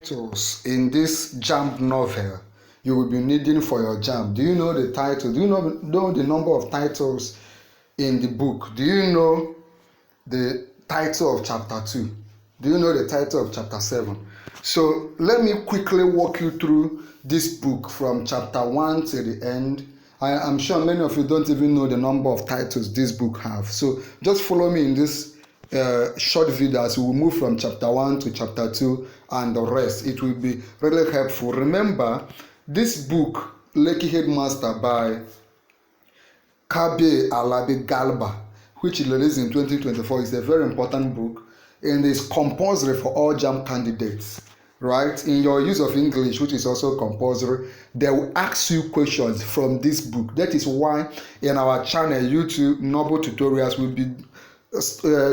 titles in this JAMB novel you will be needing for your JAMB. Do you know the title? Do you know the number of titles in the book? Do you know the title of chapter 2? Do you know the title of chapter 7? So let me quickly walk you through this book from chapter 1 to the end. I'm sure many of you don't even know the number of titles this book have. So just follow me in this short video as we will move from chapter 1 to chapter 2 and the rest. It will be really helpful. Remember, this book, LEKKI HEADMASTer by KARBIL ALABI GARBA, which is released in 2024, is a very important book and is compulsory for all JAMB candidates. Right? In your use of English, which is also compulsory, they will ask you questions from this book. That is why in our channel, YouTube Noble Tutorials, will be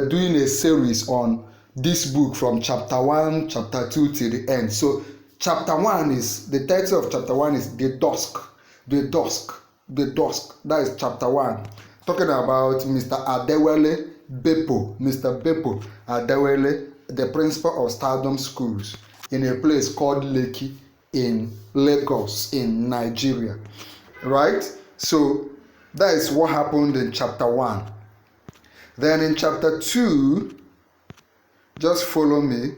doing a series on this book from chapter 1, chapter 2 to the end. So chapter 1 is, the title of chapter 1 is The Dusk. The Dusk. The Dusk. That is chapter 1. Talking about Mr. Adewale Beppo. Mr. Beppo Adewale, the principal of Stardom Schools in a place called Lekki in Lagos in Nigeria. Right? So that is what happened in chapter 1. Then in chapter 2, just follow me.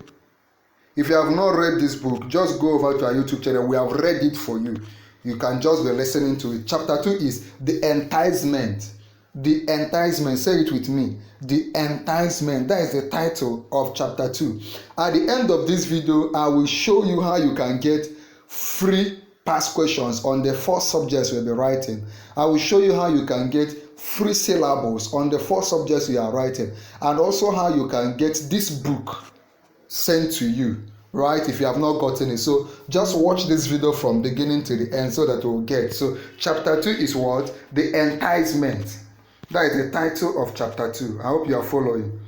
If you have not read this book, just go over to our YouTube channel. We have read it for you. You can just be listening to it. Chapter 2 is the enticement. The enticement. Say it with me. The enticement. That is the title of chapter 2. At the end of this video, I will show you how you can get free past questions on the 4 subjects we'll be writing. I will show you how you can get free syllables on the 4 subjects you are writing, and also how you can get this book sent to you, right, if you have not gotten it. So just watch this video from beginning to the end so that you will get. So chapter 2 is what? The enticement. That is the title of chapter 2. I hope you are following.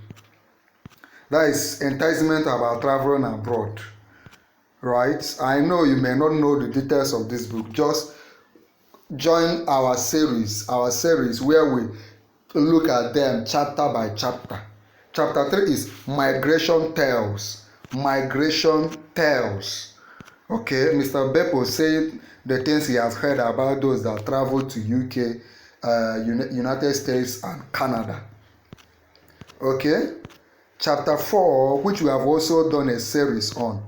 That is enticement about traveling abroad, right? I know you may not know the details of this book. Just join our series where we look at them chapter by chapter. Chapter 3 is Migration Tales. Migration Tales. Okay, Mr. Beppo said the things he has heard about those that travel to UK, United States and Canada. Okay, chapter 4, which we have also done a series on,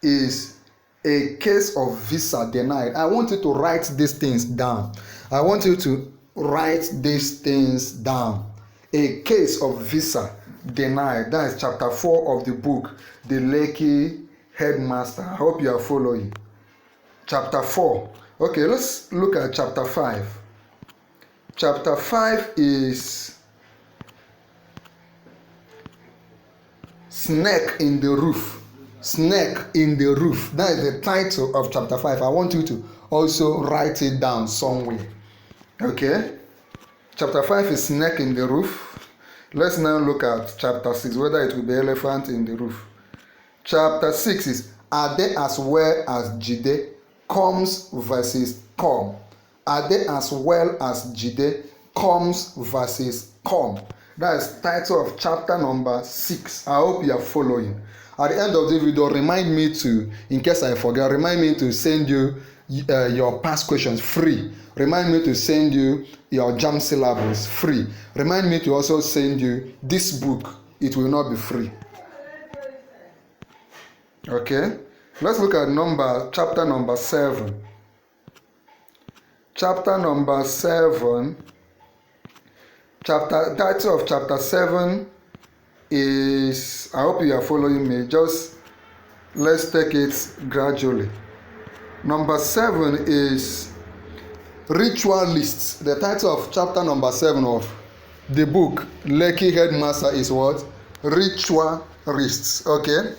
is a case of visa denied. I want you to write these things down. I want you to write these things down. A case of visa denied. That is chapter 4 of the book, The LEKKI HEADMASTer. I hope you are following. Chapter 4. Okay, let's look at chapter 5. Chapter 5 is Snake in the Roof. Snake in the Roof. That is the title of chapter 5. I want you to also write it down somewhere. Okay? Chapter 5 is Snake in the Roof. Let's now look at chapter 6, whether it will be Elephant in the Roof. Chapter 6 is Ade as well as Jide, comes versus come. Ade as well as Jide, comes versus come. That is title of chapter number 6. I hope you are following. At the end of the video, remind me to, in case I forget, remind me to send you your past questions free. Remind me to send you your JAMB syllabus free. Remind me to also send you this book. It will not be free. Okay? Let's look at chapter number 7. Chapter number 7. Title of chapter 7 is, I hope you are following me. Just let's take it gradually. Number 7 is Ritualists. The title of chapter number 7 of the book LEKKI HEADMASTer is what? Ritualists. Okay?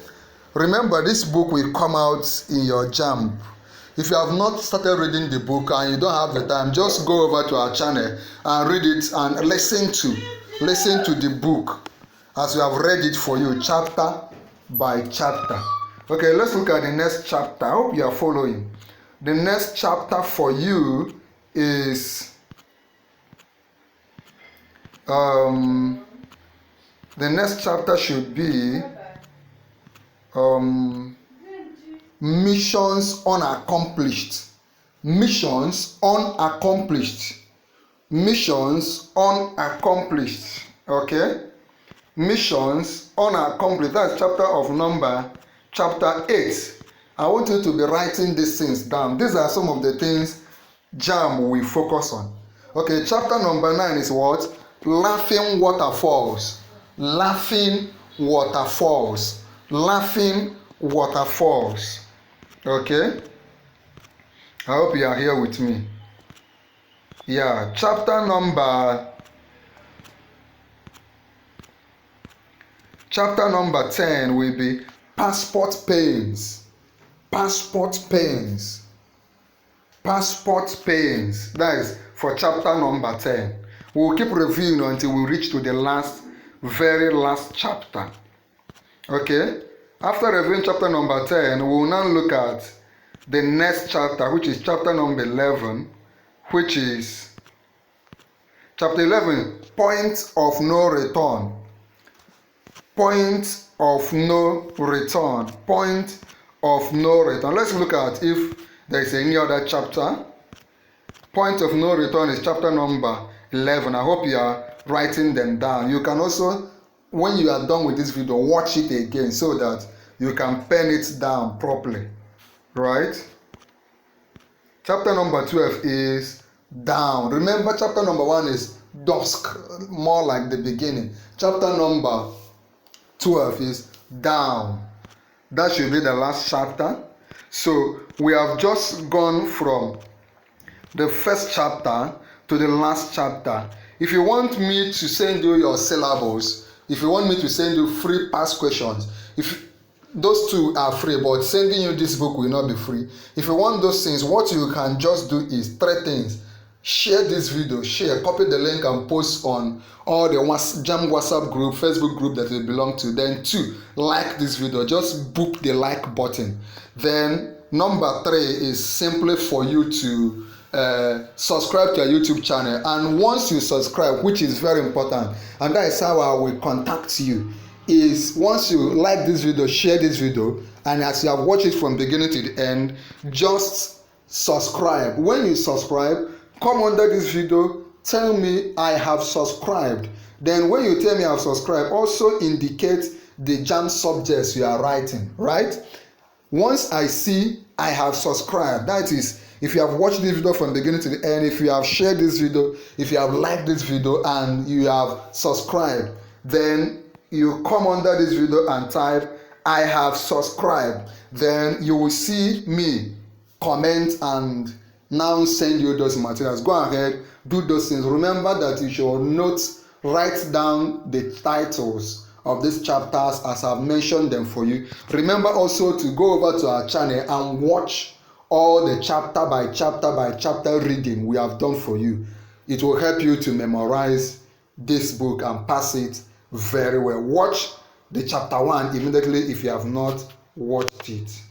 Remember, this book will come out in your JAMB. If you have not started reading the book and you don't have the time, just go over to our channel and read it and listen to the book as we have read it for you, chapter by chapter. Okay, let's look at the next chapter. I hope you are following. The next chapter for you is the next chapter should be missions unaccomplished. Missions unaccomplished. Missions unaccomplished. Okay? Missions unaccomplished. That's chapter 8. I want you to be writing these things down. These are some of the things JAMB will focus on. Okay, chapter number 9 is what? Laughing waterfalls. Laughing waterfalls. Laughing waterfalls. Okay? I hope you are here with me. Yeah, chapter number 10 will be passport pains. Passport pains. Passport pains. That is for chapter number 10. We'll keep reviewing until we reach to the very last chapter. Okay? After reviewing chapter number 10, we'll now look at the next chapter, which is chapter number 11, which is chapter 11, point of no return. Point of no return. Point of no return. Let's look at if there is any other chapter. Point of no return is chapter number 11. I hope you are writing them down. You can also, when you are done with this video, watch it again so that you can pen it down properly. Right? Chapter number 12 is down. Remember, chapter number 1 is dusk, more like the beginning. Chapter number 12 is down. That should be the last chapter. So we have just gone from the first chapter to the last chapter. If you want me to send you your syllables, if you want me to send you free past questions, if those two are free, but sending you this book will not be free. If you want those things, what you can just do is 3 things. Share this video, copy the link and post on all the JAMB WhatsApp group, Facebook group that you belong to. Then 2, like this video. Just boop the like button. Then number 3 is simply for you to subscribe to our YouTube channel. And once you subscribe, which is very important, and that is how I will contact you, is once you like this video, share this video, and as you have watched it from beginning to the end, just subscribe. When you subscribe, come under this video, tell me I have subscribed. Then when you tell me I have subscribed, also indicate the JAMB subjects you are writing, right? Once I see I have subscribed, that is, if you have watched this video from beginning to the end, if you have shared this video, if you have liked this video and you have subscribed, then you come under this video and type I have subscribed. Then you will see me comment and now send you those materials. Go ahead, do those things. Remember that you should write down the titles of these chapters as I've mentioned them for you. Remember also to go over to our channel and watch all the chapter by chapter reading we have done for you. It will help you to memorize this book and pass it very well. Watch the chapter 1 immediately if you have not watched it.